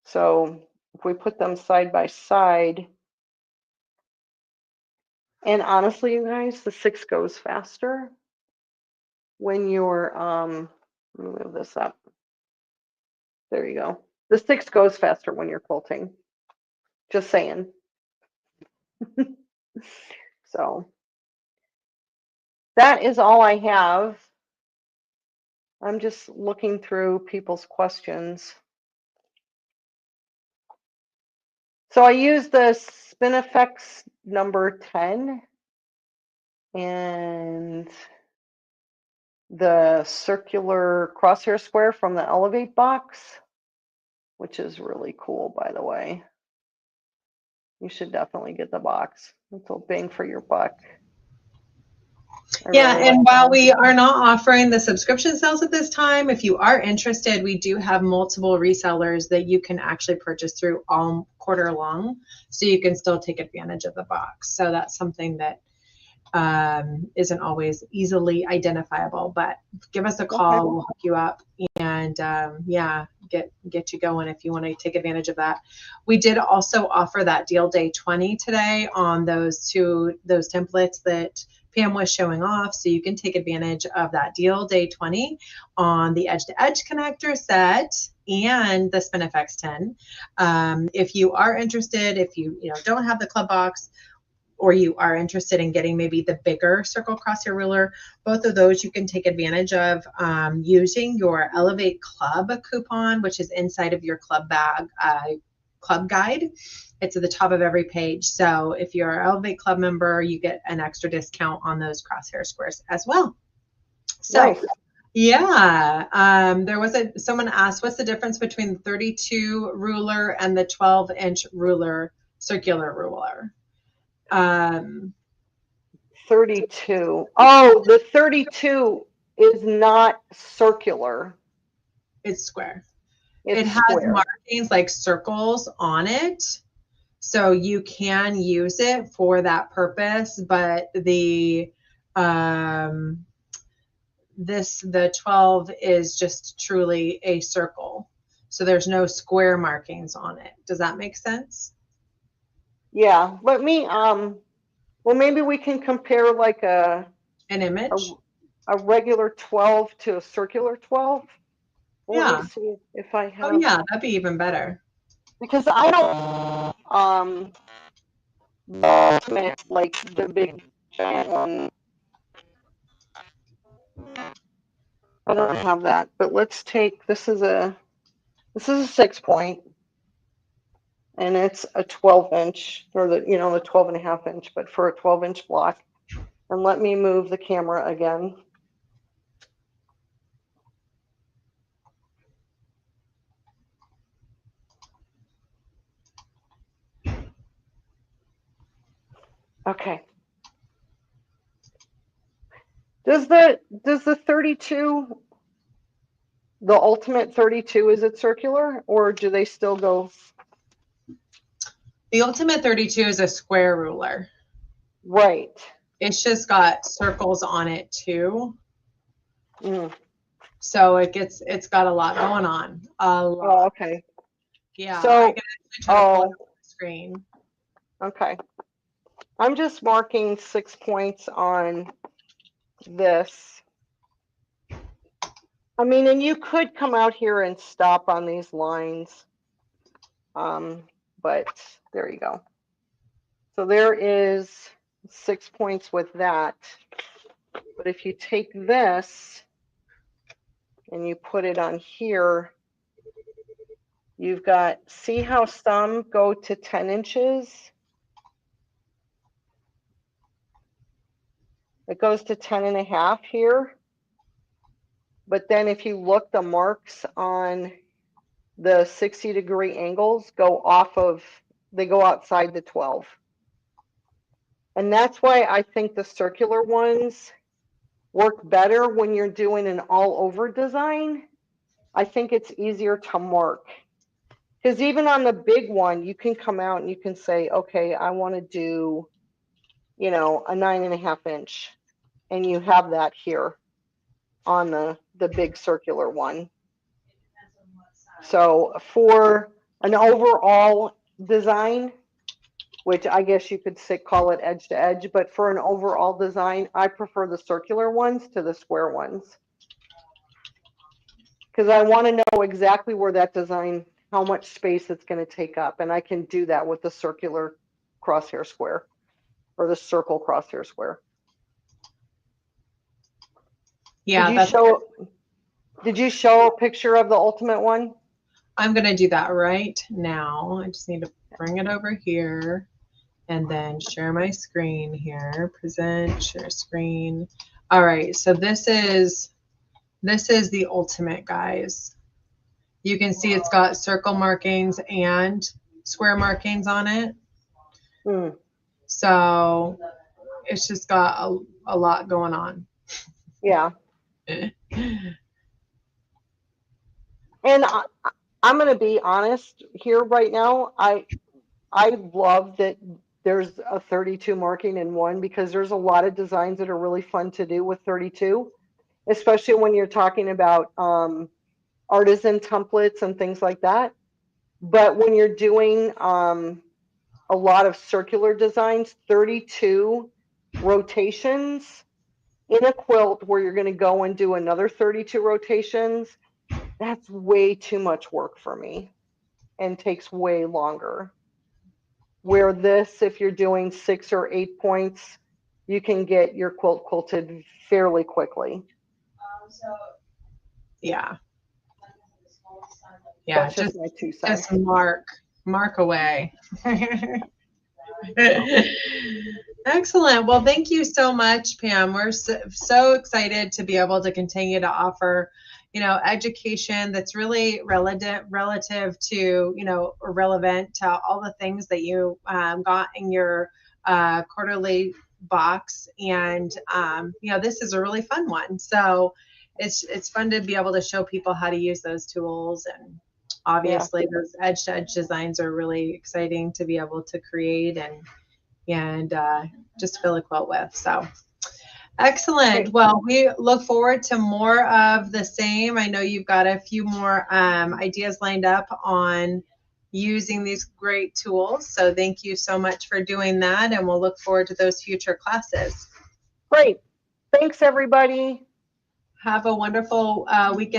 So if we put them side by side, and honestly, you guys, the 6 goes faster when you're, let me move this up. There you go. The 6 goes faster when you're quilting. Just saying. So that is all I have. I'm just looking through people's questions. So I used the Spinifex number 10 and the circular crosshair square from the Elevate box, which is really cool, by the way. You should definitely get the box. It's a bang for your buck. Yeah, and while we are not offering the subscription sales at this time, if you are interested, we do have multiple resellers that you can actually purchase through all quarter long, so you can still take advantage of the box. So that's something that isn't always easily identifiable, but give us a call. We'll hook you up and yeah, get you going if you want to take advantage of that. We did also offer that deal day 20 today on those templates that Pam was showing off, so you can take advantage of that deal day 20 on the edge to edge connector set and the Spinifex 10. If you are interested, if you don't have the club box, or you are interested in getting maybe the bigger Circle Crosshair Ruler, both of those you can take advantage of using your Elevate Club coupon, which is inside of your club bag, club guide. It's at the top of every page. So if you're an Elevate Club member, you get an extra discount on those crosshair squares as well. So nice. Yeah, someone asked, what's the difference between the 32 ruler and the 12-inch ruler, circular ruler? 32. Oh, the 32 is not circular. It's square. It has markings like circles on it, so you can use it for that purpose. But the 12 is just truly a circle, so there's no square markings on it. Does that make sense? Yeah. Let me well, maybe we can compare like an image, a regular 12 to a circular 12. Let me Yeah. see if I Oh have, yeah, that'd be even better. because I don't, the ultimate, like the big giant one. I don't have that, but let's take, this is a 6 point, and it's a 12-inch, or the 12.5 inch, but for a 12-inch block. And let me move the camera again. Okay. Does the 32, the ultimate 32, is it circular, or do they still go The Ultimate 32 is a square ruler. right? It's just got circles on it too. Mm. So it's got a lot going on. A Oh, lot. okay. Yeah, I So, can actually try to pull it up oh, on the screen. okay. I'm just marking 6 points on this. I mean, and you could come out here and stop on these lines, but there you go. So there is 6 points with that. But if you take this and you put it on here, you've got, see how some go to 10 inches? It goes to 10.5 here. But then if you look, the marks on the 60-degree angles go they go outside the 12. And that's why I think the circular ones work better when you're doing an all over design. I think it's easier to mark. Because even on the big one, you can come out and you can say, okay, I want to do, a 9.5 inch. And you have that here on the big circular one. So for an overall design, which I guess you could call it edge to edge, but for an overall design, I prefer the circular ones to the square ones. Because I want to know exactly where that design, how much space it's going to take up. And I can do that with the circular crosshair square, or the circle crosshair square. Yeah, Did you show a picture of the ultimate one? I'm gonna do that right now. I just need to bring it over here and then share my screen here. Present, share screen. All right, so this is the ultimate, guys. You can see it's got circle markings and square markings on it. Mm. So it's just got a lot going on. Yeah. And I'm going to be honest here right now. I love that there's a 32 marking in one, because there's a lot of designs that are really fun to do with 32, especially when you're talking about artisan templates and things like that. But when you're doing a lot of circular designs, 32 rotations in a quilt where you're going to go and do another 32 rotations, that's way too much work for me and takes way longer. Where this, if you're doing 6 or 8 points, you can get your quilt quilted fairly quickly. Yeah. Yeah, That's just my 2 cents. Just mark away. Excellent. Well, thank you so much, Pam. We're so excited to be able to continue to offer, education that's really relative to, or relevant to all the things that you got in your quarterly box. And, this is a really fun one. So it's fun to be able to show people how to use those tools. And obviously those edge to edge designs are really exciting to be able to create and just fill a quilt with. So excellent. Well, we look forward to more of the same. I know you've got a few more ideas lined up on using these great tools. So thank you so much for doing that. And we'll look forward to those future classes. Great. Thanks, everybody. Have a wonderful weekend.